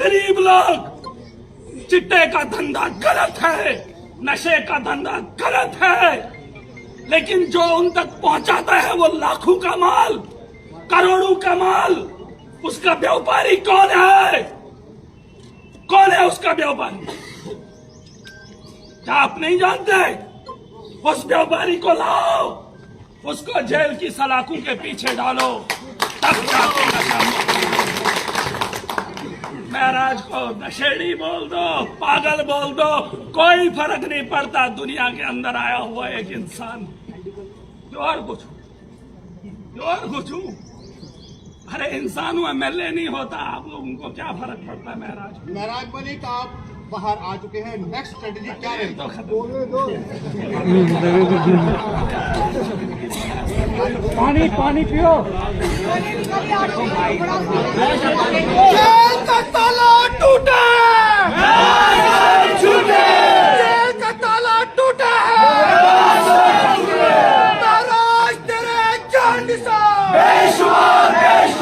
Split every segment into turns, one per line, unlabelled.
गरीब लोग, चिट्टे का धंधा गलत है, नशे का धंधा गलत है, लेकिन जो उन तक पहुंचाता है वो लाखों का माल, करोड़ों का माल, उसका व्यापारी कौन है? कौन है उसका व्यापारी? क्या आप नहीं जानते? उस व्यापारी को लाओ, उसको जेल की सलाखों के पीछे डालो, तब जाके नशा। महराज को नशेड़ी बोल दो, पागल बोल दो, कोई फर्क नहीं पड़ता। दुनिया के अंदर आया हुआ एक इंसान, जो और कुछ हूं। अरे इंसान हूं, MLA नहीं होता। आप लोगों को क्या फर्क पड़ता है? महराज
मलिक, आप बाहर आ चुके हैं, नेक्स्ट स्ट्रेटेजी क्या है?
पानी पियो।
जेल का ताला टूटा है, जेल का ताला टूटा है। महाराज तेरे जान निसार,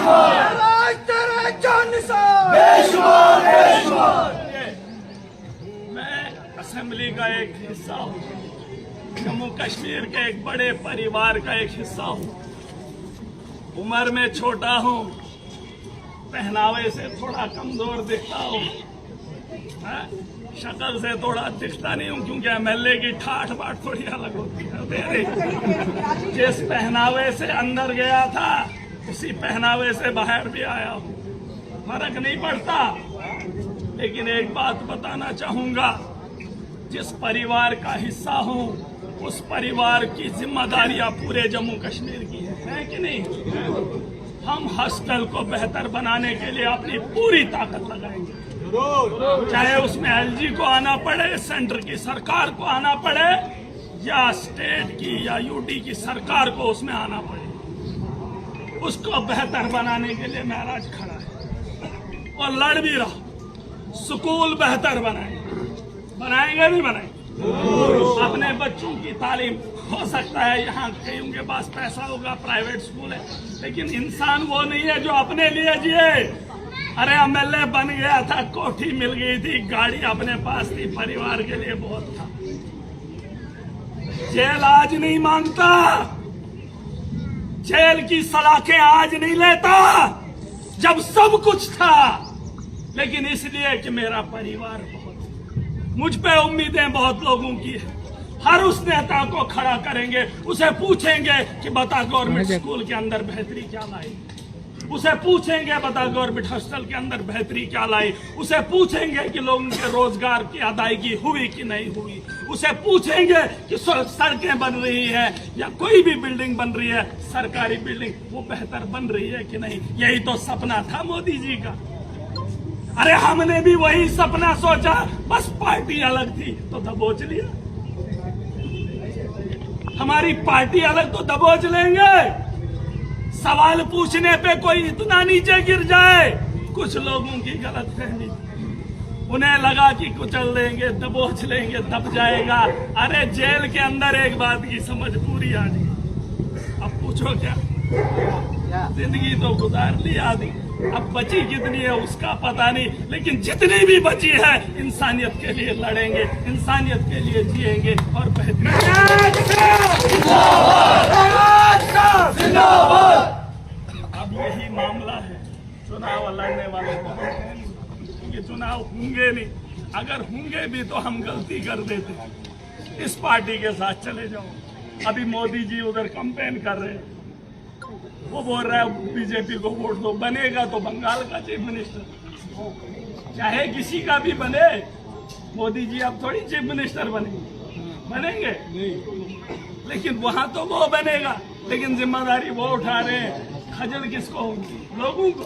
महाराज तेरे जान निसार।
असेंबली का एक हिस्सा हूँ, जम्मू कश्मीर के एक बड़े परिवार का एक हिस्सा हूँ। उम्र में छोटा हूँ, पहनावे से थोड़ा कमजोर दिखता हूँ, शक्ल से थोड़ा दिखता नहीं हूँ, क्योंकि MLA की ठाठ बाट थोड़ी अलग होती है। जिस पहनावे से अंदर गया था उसी पहनावे से बाहर भी आया हूँ, फर्क नहीं पड़ता। लेकिन एक बात बताना चाहूंगा, जिस परिवार का हिस्सा हूं उस परिवार की जिम्मेदारियां पूरे जम्मू कश्मीर की है कि नहीं? हम हॉस्टल को बेहतर बनाने के लिए अपनी पूरी ताकत लगाएंगे, चाहे उसमें LG को आना पड़े, सेंटर की सरकार को आना पड़े, या स्टेट की या UT की सरकार को उसमें आना पड़े। उसको बेहतर बनाने के लिए महराज खड़ा है और लड़ भी रहा। स्कूल बेहतर बनाएंगे नहीं बनाएंगे? अपने बच्चों की तालीम, हो सकता है यहाँ कईयों के पास पैसा होगा, प्राइवेट स्कूल है, लेकिन इंसान वो नहीं है जो अपने लिए जिए। अरे MLA बन गया था, कोठी मिल गई थी, गाड़ी अपने पास थी, परिवार के लिए बहुत था। जेल आज नहीं मांगता, जेल की सलाखें आज नहीं लेता, जब सब कुछ था। लेकिन इसलिए कि मेरा परिवार मुझ पे उम्मीदें बहुत लोगों की है। हर उस नेता को खड़ा करेंगे, उसे पूछेंगे कि बता गवर्नमेंट स्कूल के अंदर बेहतरी क्या लाई, उसे पूछेंगे बता गवर्नमेंट हॉस्टल के अंदर बेहतरी क्या लाई, उसे पूछेंगे कि लोगों के रोजगार की अदायगी हुई कि नहीं हुई, उसे पूछेंगे कि सड़कें बन रही है या कोई भी बिल्डिंग बन रही है, सरकारी बिल्डिंग, वो बेहतर बन रही है कि नहीं। यही तो सपना था मोदी जी का। अरे हमने भी वही सपना सोचा, बस पार्टी अलग थी तो दबोच लिया। हमारी पार्टी अलग तो दबोच लेंगे। सवाल पूछने पे कोई इतना नीचे गिर जाए, कुछ लोगों की गलतफहमी, उन्हें लगा कि कुचल देंगे, दबोच लेंगे, दब जाएगा। अरे जेल के अंदर एक बात की समझ पूरी आ गई। अब पूछो क्या, जिंदगी तो गुजार ली आधी, अब बची कितनी है उसका पता नहीं, लेकिन जितनी भी बची है इंसानियत के लिए लड़ेंगे, इंसानियत के लिए जिएंगे और अब यही मामला है। चुनाव लड़ने वाले क्योंकि चुनाव होंगे नहीं, अगर होंगे भी तो हम गलती कर देते, इस पार्टी के साथ चले जाओ। अभी मोदी जी उधर कैंपेन कर रहे हैं, वो बोल रहा है बीजेपी को वोट दो, बनेगा तो बंगाल का चीफ मिनिस्टर, चाहे किसी का भी बने। मोदी जी अब थोड़ी चीफ मिनिस्टर बनेंगे, लेकिन वहां तो वो बनेगा, लेकिन जिम्मेदारी वो उठा रहे हैं। खजल किसको होगी? लोगों को।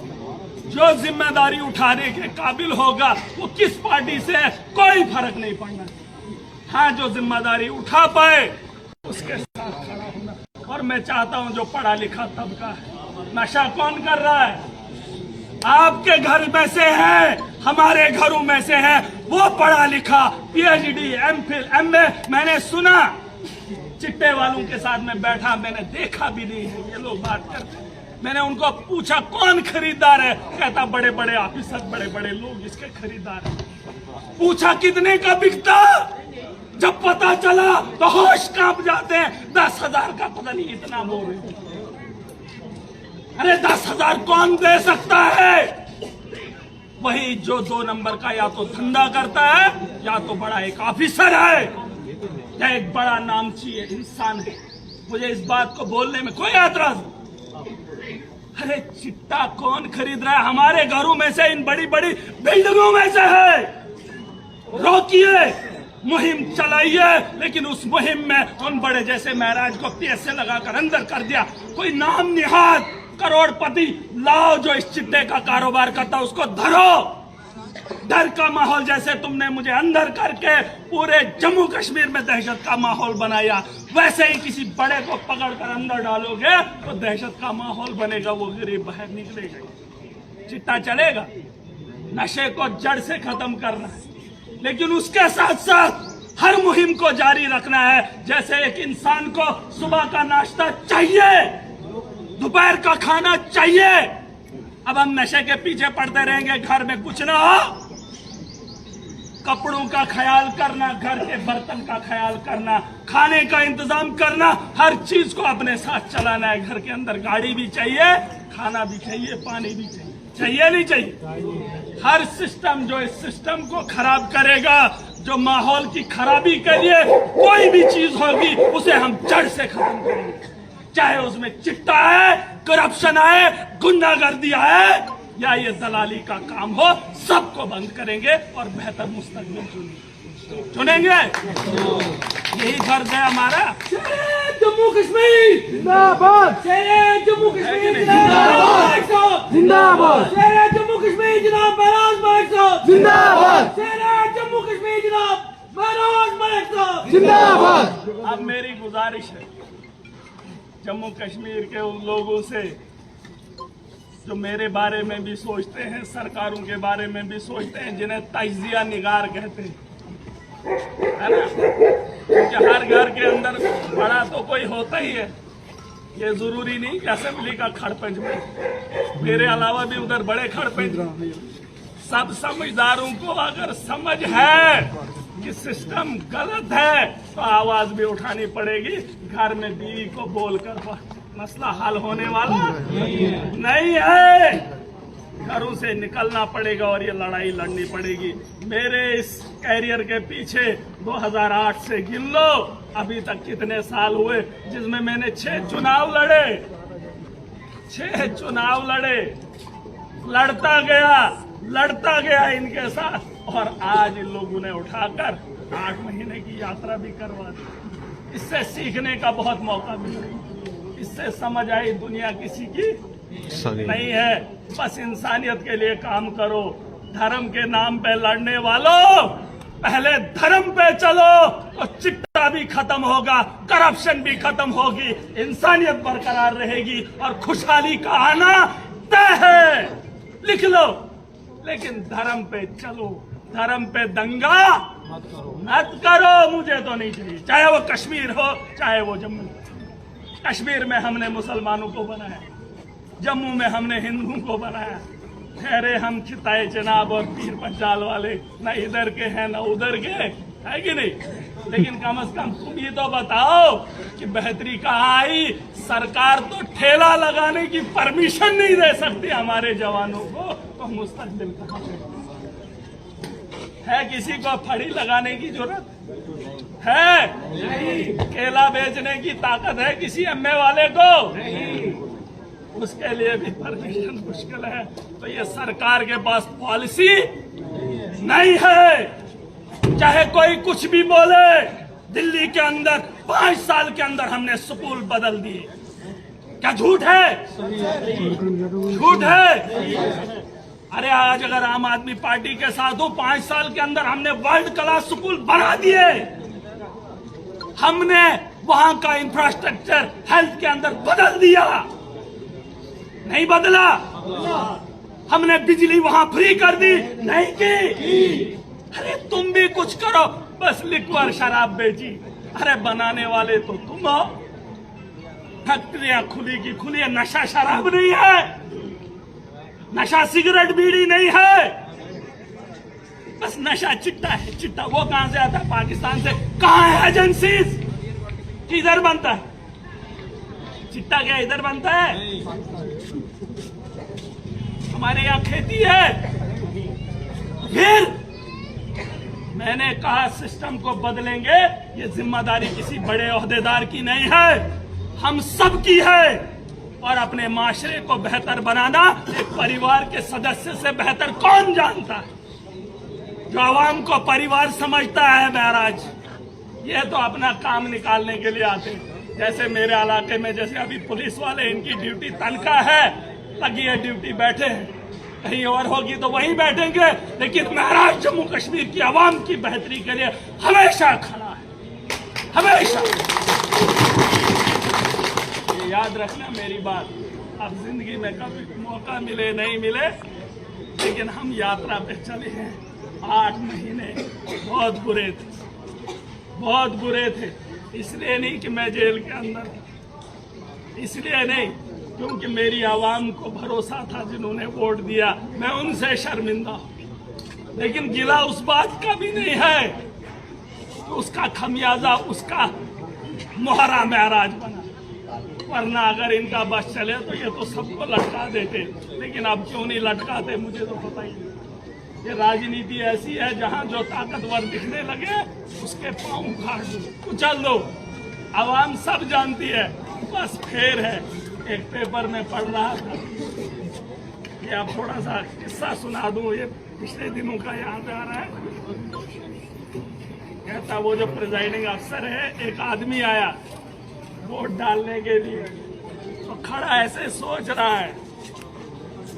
जो जिम्मेदारी उठाने के काबिल होगा वो किस पार्टी से है कोई फर्क नहीं पड़ना। हाँ, जो जिम्मेदारी उठा पाए उसके साथ खड़ा होना। और मैं चाहता हूं जो पढ़ा लिखा तबका है, नशा कौन कर रहा है? आपके घर में से है, हमारे घरों में से है, वो पढ़ा लिखा PhD MPhil MA। मैंने सुना चिट्टे वालों के साथ में बैठा, मैंने देखा भी नहीं है, ये लोग बात करते हैं। मैंने उनको पूछा कौन खरीदार है, कहता बड़े बड़े ऑफिसर, बड़े बड़े लोग इसके खरीदार हैं। पूछा कितने का बिकता, जब पता चला तो होश कांप जाते हैं। 10,000 का पता नहीं इतना बोल रहे। अरे 10,000 कौन दे सकता है? वही जो 2 नंबर का या तो धंधा करता है या तो बड़ा एक ऑफिसर है या एक बड़ा नामची इंसान है। मुझे इस बात को बोलने में कोई एतराज नहीं। अरे चिट्टा कौन खरीद रहा है? हमारे घरों में से, इन बड़ी बड़ी बिल्डिंगों में से है। रोकिए, मुहिम चलाइए, लेकिन उस मुहिम में उन बड़े जैसे महराज को पीएस से लगाकर अंदर कर दिया। कोई नाम निहाद करोड़पति लाओ जो इस चिट्टे का कारोबार करता, उसको धरो। डर का माहौल जैसे तुमने मुझे अंदर करके पूरे जम्मू कश्मीर में दहशत का माहौल बनाया, वैसे ही किसी बड़े को पकड़कर अंदर डालोगे तो दहशत का माहौल बनेगा, वो गरीब बाहर निकलेगा। चिट्टा चलेगा, नशे को जड़ से खत्म करना है, लेकिन उसके साथ साथ हर मुहिम को जारी रखना है। जैसे एक इंसान को सुबह का नाश्ता चाहिए, दोपहर का खाना चाहिए, अब हम नशे के पीछे पड़ते रहेंगे, घर में कुछ ना हो। कपड़ों का ख्याल करना, घर के बर्तन का ख्याल करना, खाने का इंतजाम करना, हर चीज को अपने साथ चलाना है। घर के अंदर गाड़ी भी चाहिए, खाना भी चाहिए, पानी भी चाहिए, चाहिए नहीं चाहिए? हर सिस्टम जो इस सिस्टम को खराब करेगा, जो माहौल की खराबी के लिए कोई भी चीज होगी, उसे हम जड़ से खत्म करेंगे। चाहे उसमें चिट्टा है, करप्शन है, गुंडागर्दी है, या ये दलाली का काम हो, सबको बंद करेंगे और बेहतर मुस्तकबिल चुनेंगे। यही घर है हमारा।
जम्मू कश्मीर जिंदाबाद, जम्मू कश्मीर जिंदाबाद, जिंदाबाद, जम्मू कश्मीर जनाब महराज मलिक साहब जिंदाबाद, जम्मू कश्मीर जनाब महराज मलिक साहब जिंदाबाद।
अब मेरी गुजारिश है जम्मू कश्मीर के उन लोगों से जो मेरे बारे में भी सोचते हैं, सरकारों के बारे में भी सोचते हैं, जिन्हें तजिया निगार कहते हैं, है ना? क्योंकि हर घर के अंदर बड़ा तो कोई होता ही है। ये जरूरी नहीं कि असेंबली का खड़पंच में, मेरे अलावा भी उधर बड़े खड़पंच। सब समझदारों को अगर समझ है कि सिस्टम गलत है तो आवाज भी उठानी पड़ेगी। घर में बीवी को बोलकर मसला हल होने वाला नहीं है। घरों से निकलना पड़ेगा और ये लड़ाई लड़नी पड़ेगी। मेरे इस कैरियर के पीछे 2008 से गिन लो अभी तक कितने साल हुए, जिसमें मैंने 6 चुनाव लड़े, 6 चुनाव लड़े, लड़ता गया इनके साथ, और आज इन लोगों ने उठाकर 8 महीने की यात्रा भी करवा दी। इससे सीखने का बहुत मौका मिला, इससे समझ आई दुनिया किसी की नहीं है। बस इंसानियत के लिए काम करो। धर्म के नाम पे लड़ने वालों, पहले धर्म पे चलो तो चिट्टा भी खत्म होगा, करप्शन भी खत्म होगी, इंसानियत बरकरार रहेगी और खुशहाली का आना तय है। लिख लो, लेकिन धर्म पे चलो। धर्म पे दंगा मत करो, मुझे तो नहीं चाहिए। चाहे वो कश्मीर हो, चाहे वो जम्मू। कश्मीर में हमने मुसलमानों को बनाया, जम्मू में हमने हिंदुओं को बनाया। ठहरे हम खिताए जनाब और पीर पंचाल वाले, न इधर के हैं न उधर के, है कि नहीं? लेकिन कम से कम तुम ये तो बताओ कि बेहतरी कहाँ आई? सरकार तो ठेला लगाने की परमिशन नहीं दे सकती हमारे जवानों को, तो मुस्तकबिल कहाँ है? किसी को फड़ी लगाने की जरूरत है? केला बेचने की ताकत है किसी एमए वाले को? उसके लिए भी परमिशन मुश्किल है। तो ये सरकार के पास पॉलिसी नहीं है। चाहे कोई कुछ भी बोले, दिल्ली के अंदर 5 साल के अंदर हमने स्कूल बदल दिए। क्या झूठ है? झूठ है। अरे आज अगर आम आदमी पार्टी के साथ हो, 5 साल के अंदर हमने वर्ल्ड क्लास स्कूल बना दिए। हमने वहां का इंफ्रास्ट्रक्चर हेल्थ के अंदर बदल दिया, नहीं बदला? हमने बिजली वहां फ्री कर दी, नहीं की? अरे तुम भी कुछ करो। बस लिक्वर शराब बेची, अरे बनाने वाले तो तुम हो। फैक्ट्रियां खुली की खुली है। नशा शराब नहीं है, नशा सिगरेट बीड़ी नहीं है, बस नशा चिट्टा है। चिट्टा वो कहां से आता है? पाकिस्तान से। कहां है एजेंसीज? किधर बनता है चिट्टा? क्या इधर बनता है? हमारे यहाँ खेती है। फिर मैंने कहा सिस्टम को बदलेंगे। ये जिम्मेदारी किसी बड़े ओहदेदार की नहीं है, हम सब की है। और अपने माशरे को बेहतर बनाना एक परिवार के सदस्य से बेहतर कौन जानता है? जो आवाम को परिवार समझता है महराज, ये तो अपना काम निकालने के लिए आते हैं। जैसे मेरे इलाके में जैसे अभी पुलिस वाले, इनकी ड्यूटी तनख्वाह है, लगी है ड्यूटी, बैठे हैं। कहीं और होगी तो वहीं बैठेंगे, लेकिन महराज जम्मू कश्मीर की आवाम की बेहतरी के लिए हमेशा खड़ा है, हमेशा। ये याद रखना मेरी बात। अब जिंदगी में कभी मौका मिले नहीं मिले, लेकिन हम यात्रा पे चले हैं। 8 महीने बहुत बुरे थे, बहुत बुरे थे। इसलिए नहीं कि मैं जेल के अंदर था, इसलिए नहीं क्योंकि मेरी आवाम को भरोसा था, जिन्होंने वोट दिया, मैं उनसे शर्मिंदा हूं। लेकिन गिला उस बात का भी नहीं है कि उसका खमियाजा उसका मोहरा महराज बना। वरना अगर इनका बस चले तो ये तो सबको लटका देते, लेकिन अब क्यों नहीं लटकाते मुझे तो पता ही नहीं। ये राजनीति ऐसी है जहां जो ताकतवर दिखने लगे उसके पांव उखाड़ दो, कुचल दो। आवाम सब जानती है, बस फेर है। एक पेपर में पढ़ रहा था, ये अब थोड़ा सा किस्सा सुना दूं, ये पिछले दिनों का याद आ रहा है। कहता वो जो प्रिजाइडिंग अफसर है, एक आदमी आया वोट डालने के लिए, तो खड़ा ऐसे सोच रहा है।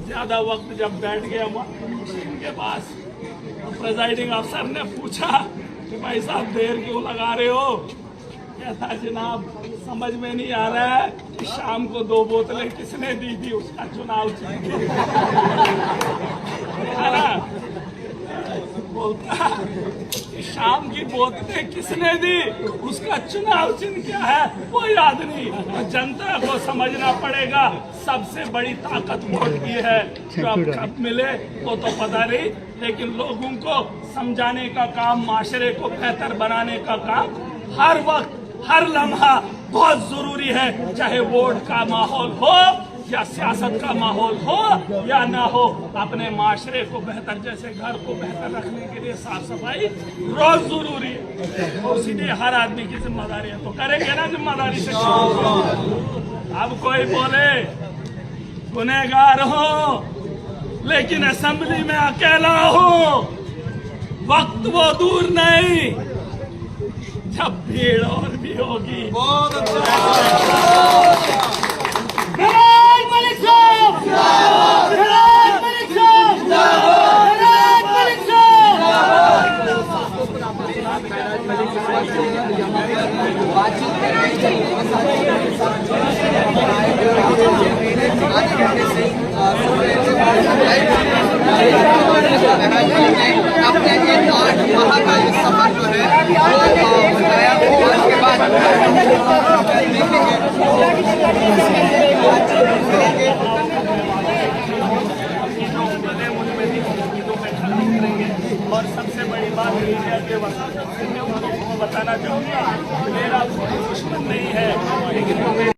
ज्यादा वक्त जब बैठ गया मशीन के पास, तो प्रिजाइडिंग अफसर ने पूछा कि भाई साहब देर क्यों लगा रहे हो? कहता जनाब समझ में नहीं आ रहा है कि शाम को 2 बोतलें किसने दी थी, उसका चुनाव चिन्ह बोलता कि शाम की बोतलें किसने दी, उसका चुनाव चिन्ह क्या है वो याद नहीं। तो जनता को समझना पड़ेगा, सबसे बड़ी ताकत वोट की है। जो अब कब मिले वो तो पता नहीं, लेकिन लोगों को समझाने का काम, माशरे को बेहतर बनाने का काम हर वक्त हर लम्हा बहुत जरूरी है। चाहे वोट का माहौल हो या सियासत का माहौल हो या ना हो, अपने माशरे को बेहतर, जैसे घर को बेहतर रखने के लिए साफ सफाई रोज जरूरी है। और सीधे हर आदमी की जिम्मेदारी है, तो करेंगे ना जिम्मेदारी से। अब कोई बोले गुनहगार हो लेकिन असेंबली में अकेला हो, वक्त वो दूर नहीं जब भीड़ और भी होगी।
बहुत अच्छा।
मलिक साहब